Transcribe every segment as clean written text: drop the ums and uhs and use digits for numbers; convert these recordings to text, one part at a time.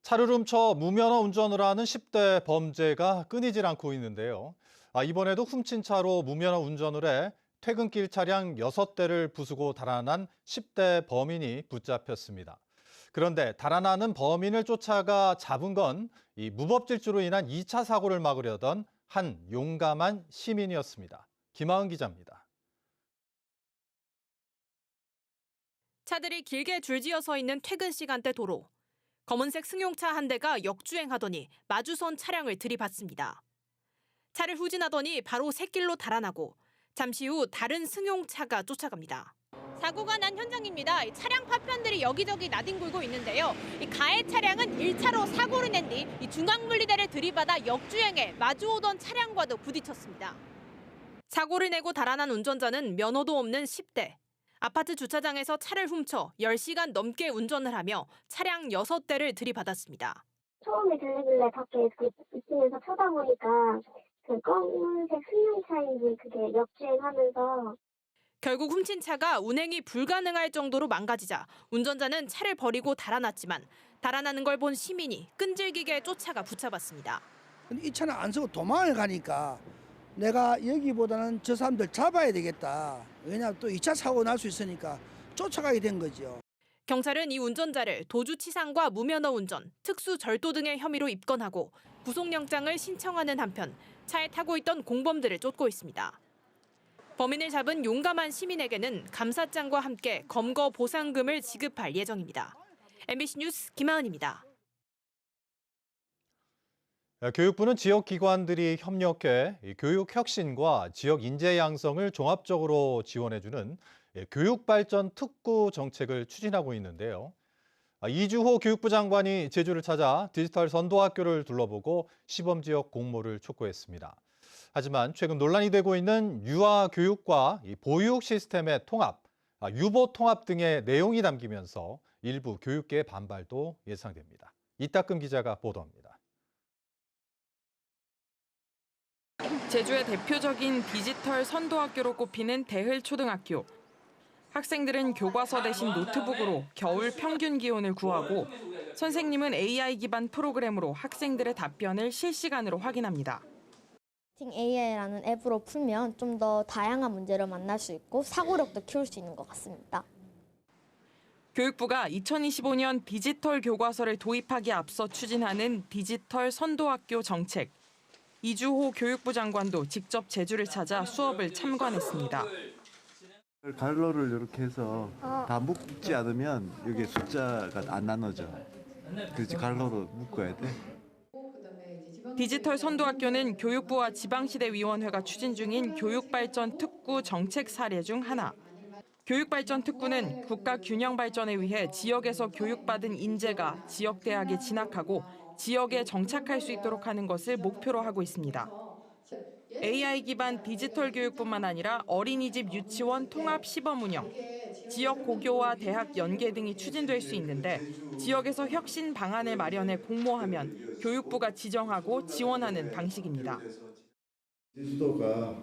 차를 훔쳐 무면허 운전을 하는 10대 범죄가 끊이질 않고 있는데요. 이번에도 훔친 차로 무면허 운전을 해 퇴근길 차량 6대를 부수고 달아난 10대 범인이 붙잡혔습니다. 그런데 달아나는 범인을 쫓아가 잡은 건 이 무법질주로 인한 2차 사고를 막으려던 한 용감한 시민이었습니다. 김하은 기자입니다. 차들이 길게 줄지어 서 있는 퇴근 시간대 도로. 검은색 승용차 한 대가 역주행하더니 마주선 차량을 들이받습니다. 차를 후진하더니 바로 샛길로 달아나고 잠시 후 다른 승용차가 쫓아갑니다. 사고가 난 현장입니다. 차량 파편들이 여기저기 나뒹굴고 있는데요. 이 가해 차량은 1차로 사고를 낸 뒤 중앙분리대를 들이받아 역주행해 마주오던 차량과도 부딪혔습니다. 사고를 내고 달아난 운전자는 면허도 없는 10대. 아파트 주차장에서 차를 훔쳐 10시간 넘게 운전을 하며 차량 6대를 들이받았습니다. 처음에 들리길래 밖에 있으면서 쳐다보니까 그 검은색 승용차인지 그게 역주행하면서 결국 훔친 차가 운행이 불가능할 정도로 망가지자 운전자는 차를 버리고 달아났지만 달아나는 걸 본 시민이 끈질기게 쫓아가 붙잡았습니다. 이 차는 안 쓰고 도망을 가니까 내가 여기보다는 저 사람들 잡아야 되겠다. 왜냐하면 또 2차 사고 날 수 있으니까 쫓아가게 된 거죠. 경찰은 이 운전자를 도주치상과 무면허 운전, 특수절도 등의 혐의로 입건하고 구속영장을 신청하는 한편 차에 타고 있던 공범들을 쫓고 있습니다. 범인을 잡은 용감한 시민에게는 감사장과 함께 검거 보상금을 지급할 예정입니다. MBC 뉴스 김하은입니다. 교육부는 지역 기관들이 협력해 교육 혁신과 지역 인재 양성을 종합적으로 지원해주는 교육발전 특구 정책을 추진하고 있는데요. 이주호 교육부 장관이 제주를 찾아 디지털 선도학교를 둘러보고 시범 지역 공모를 촉구했습니다. 하지만 최근 논란이 되고 있는 유아 교육과 보육 시스템의 통합, 유보 통합 등의 내용이 담기면서 일부 교육계의 반발도 예상됩니다. 이따금 기자가 보도합니다. 제주의 대표적인 디지털 선도학교로 꼽히는 대흘초등학교. 학생들은 교과서 대신 노트북으로 겨울 평균 기온을 구하고 선생님은 AI 기반 프로그램으로 학생들의 답변을 실시간으로 확인합니다. AI라는 앱으로 풀면 좀 더 다양한 문제를 만날 수 있고 사고력도 키울 수 있는 것 같습니다. 교육부가 2025년 디지털 교과서를 도입하기에 앞서 추진하는 디지털 선도학교 정책. 이주호 교육부 장관도 직접 제주를 찾아 수업을 참관했습니다. 갈로를 이렇게 해서 다 묶지 않으면 여기 숫자가 안 나눠져. 그래서 갈로로 묶어야 돼. 디지털 선도학교는 교육부와 지방시대위원회가 추진 중인 교육발전 특구 정책 사례 중 하나. 교육발전 특구는 국가 균형 발전에 위해 지역에서 교육받은 인재가 지역대학에 진학하고 지역에 정착할 수 있도록 하는 것을 목표로 하고 있습니다. AI 기반 디지털 교육뿐만 아니라 어린이집 유치원 통합 시범 운영, 지역 고교와 대학 연계 등이 추진될 수 있는데 지역에서 혁신 방안을 마련해 공모하면 교육부가 지정하고 지원하는 방식입니다. 제주도가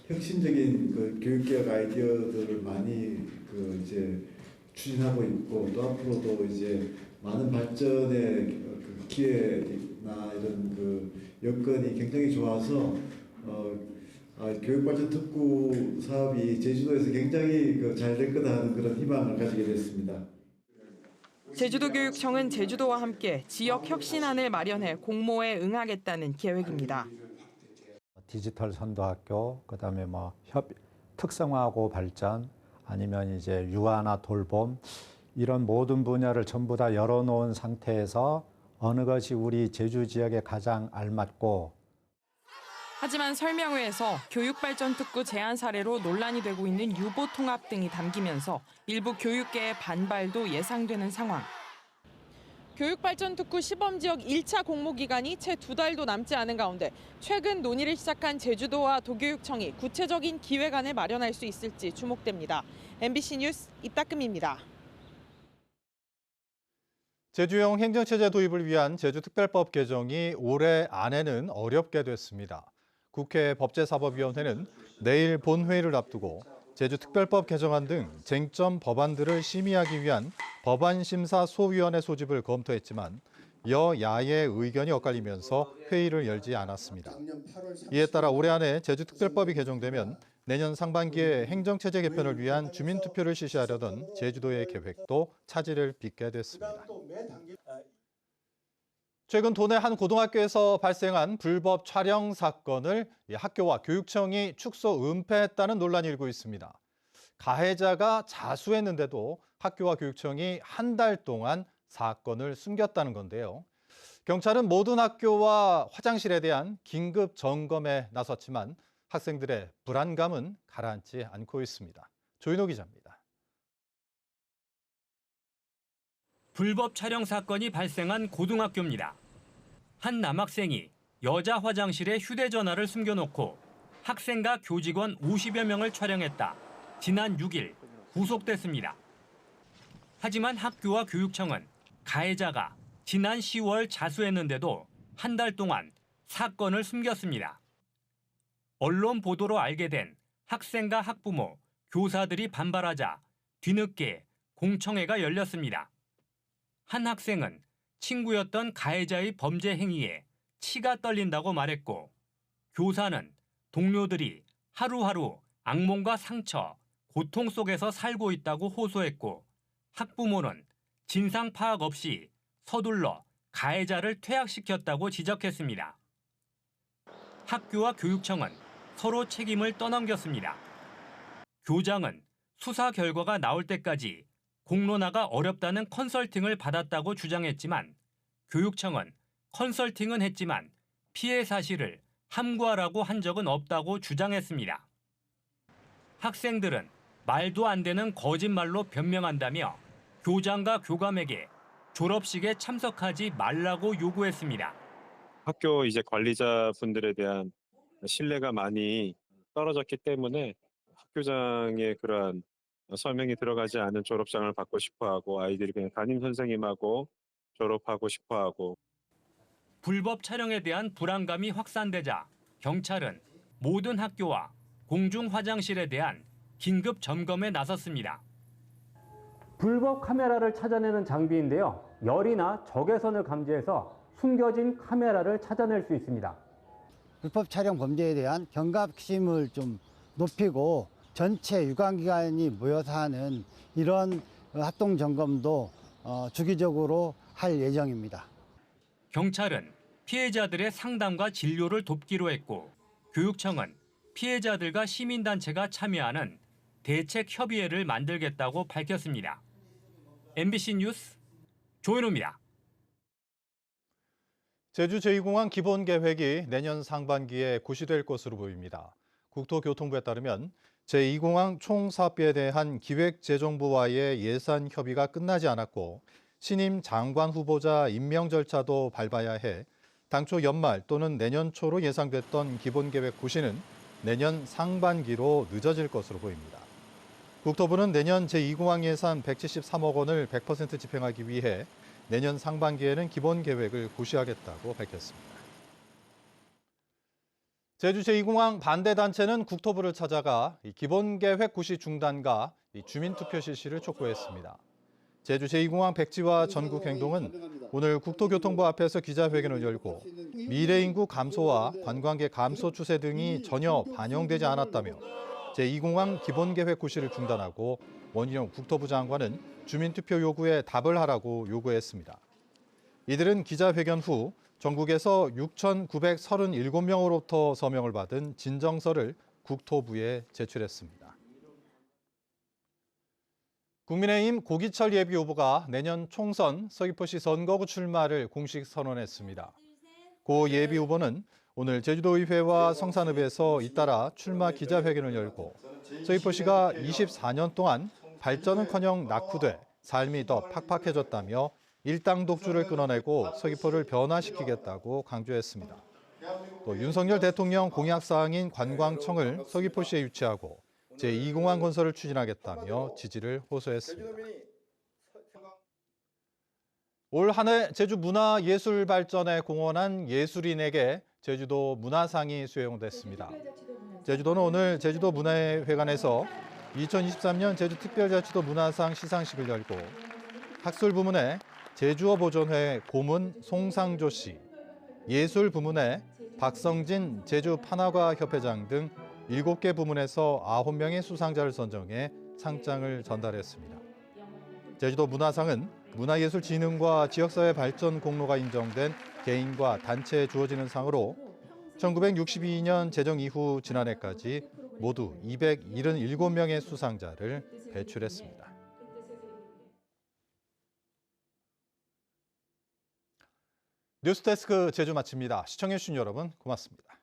혁신적인 그 교육개혁 아이디어들을 많이 이제 추진하고 있고 또 앞으로도 이제 많은 발전의 그 기회나 이런 여건이 굉장히 좋아서 교육발전 특구 사업이 제주도에서 굉장히 잘 될 거다 하는 그런 희망을 가지게 됐습니다. 제주도교육청은 제주도와 함께 지역 혁신안을 마련해 공모에 응하겠다는 계획입니다. 디지털 선도학교, 그다음에 특성화고 발전, 아니면 이제 유아나 돌봄 이런 모든 분야를 전부 다 열어놓은 상태에서 어느 것이 우리 제주 지역에 가장 알맞고. 하지만 설명회에서 교육발전특구 제안 사례로 논란이 되고 있는 유보통합 등이 담기면서 일부 교육계의 반발도 예상되는 상황. 교육발전특구 시범지역 1차 공모 기간이 채 2달도 남지 않은 가운데 최근 논의를 시작한 제주도와 도교육청이 구체적인 기획안을 마련할 수 있을지 주목됩니다. MBC 뉴스 이따금입니다. 제주형 행정체제 도입을 위한 제주특별법 개정이 올해 안에는 어렵게 됐습니다. 국회 법제사법위원회는 내일 본회의를 앞두고 제주특별법 개정안 등 쟁점 법안들을 심의하기 위한 법안심사소위원회 소집을 검토했지만 여야의 의견이 엇갈리면서 회의를 열지 않았습니다. 이에 따라 올해 안에 제주특별법이 개정되면 내년 상반기에 행정체제 개편을 위한 주민투표를 실시하려던 제주도의 계획도 차질을 빚게 됐습니다. 최근 도내 한 고등학교에서 발생한 불법 촬영 사건을 학교와 교육청이 축소 은폐했다는 논란이 일고 있습니다. 가해자가 자수했는데도 학교와 교육청이 한 달 동안 사건을 숨겼다는 건데요. 경찰은 모든 학교와 화장실에 대한 긴급 점검에 나섰지만 학생들의 불안감은 가라앉지 않고 있습니다. 조인호 기자입니다. 불법 촬영 사건이 발생한 고등학교입니다. 한 남학생이 여자 화장실에 휴대전화를 숨겨놓고 학생과 교직원 50여 명을 촬영했다. 지난 6일 구속됐습니다. 하지만 학교와 교육청은 가해자가 지난 10월 자수했는데도 한 달 동안 사건을 숨겼습니다. 언론 보도로 알게 된 학생과 학부모, 교사들이 반발하자 뒤늦게 공청회가 열렸습니다. 한 학생은 친구였던 가해자의 범죄 행위에 치가 떨린다고 말했고, 교사는 동료들이 하루하루 악몽과 상처, 고통 속에서 살고 있다고 호소했고, 학부모는 진상 파악 없이 서둘러 가해자를 퇴학시켰다고 지적했습니다. 학교와 교육청은 서로 책임을 떠넘겼습니다. 교장은 수사 결과가 나올 때까지 공론화가 어렵다는 컨설팅을 받았다고 주장했지만, 교육청은 컨설팅은 했지만 피해 사실을 함구하라고 한 적은 없다고 주장했습니다. 학생들은 말도 안 되는 거짓말로 변명한다며 교장과 교감에게 졸업식에 참석하지 말라고 요구했습니다. 학교 이제 관리자분들에 대한 신뢰가 많이 떨어졌기 때문에 학교장의 그러한 설명이 들어가지 않은 졸업장을 받고 싶어하고, 아이들이 그냥 담임 선생님하고 졸업하고 싶어하고. 불법 촬영에 대한 불안감이 확산되자 경찰은 모든 학교와 공중 화장실에 대한 긴급 점검에 나섰습니다. 불법 카메라를 찾아내는 장비인데요. 열이나 적외선을 감지해서 숨겨진 카메라를 찾아낼 수 있습니다. 불법 촬영 범죄에 대한 경각심을 좀 높이고 전체 유관기관이 모여서 하는 이런 합동 점검도 주기적으로 할 예정입니다. 경찰은 피해자들의 상담과 진료를 돕기로 했고, 교육청은 피해자들과 시민단체가 참여하는 대책협의회를 만들겠다고 밝혔습니다. MBC 뉴스 조인호입니다. 제주 제2공항 기본계획이 내년 상반기에 고시될 것으로 보입니다. 국토교통부에 따르면 제2공항 총사업비에 대한 기획재정부와의 예산 협의가 끝나지 않았고, 신임 장관 후보자 임명 절차도 밟아야 해 당초 연말 또는 내년 초로 예상됐던 기본계획 고시는 내년 상반기로 늦어질 것으로 보입니다. 국토부는 내년 제2공항 예산 173억 원을 100% 집행하기 위해 내년 상반기에는 기본계획을 고시하겠다고 밝혔습니다. 제주 제2공항 반대단체는 국토부를 찾아가 기본계획 고시 중단과 주민투표 실시를 촉구했습니다. 제주 제2공항 백지화 전국행동은 오늘 국토교통부 앞에서 기자회견을 열고 미래인구 감소와 관광객 감소 추세 등이 전혀 반영되지 않았다며 제2공항 기본계획 고시를 중단하고 원희룡 국토부 장관은 주민투표 요구에 답을 하라고 요구했습니다. 이들은 기자회견 후 전국에서 6,937명으로부터 서명을 받은 진정서를 국토부에 제출했습니다. 국민의힘 고기철 예비후보가 내년 총선 서귀포시 선거구 출마를 공식 선언했습니다. 고 예비후보는 오늘 제주도의회와 성산읍에서 잇따라 출마 기자회견을 열고 서귀포시가 24년 동안 발전은커녕 낙후돼 삶이 더 팍팍해졌다며 일당 독주를 끊어내고 서귀포를 변화시키겠다고 강조했습니다. 또 윤석열 대통령 공약사항인 관광청을 서귀포시에 유치하고 제2공항 건설을 추진하겠다며 지지를 호소했습니다. 올 한 해 제주 문화예술발전에 공헌한 예술인에게 제주도 문화상이 수여됐습니다. 제주도는 오늘 제주도 문화회관에서 2023년 제주특별자치도 문화상 시상식을 열고 학술 부문에 제주어보존회 고문 송상조 씨, 예술 부문의 박성진 제주 판화가 협회장 등 7개 부문에서 9명의 수상자를 선정해 상장을 전달했습니다. 제주도 문화상은 문화예술진흥과 지역사회 발전 공로가 인정된 개인과 단체에 주어지는 상으로 1962년 제정 이후 지난해까지 모두 277명의 수상자를 배출했습니다. 뉴스데스크 제주 마칩니다. 시청해주신 여러분 고맙습니다.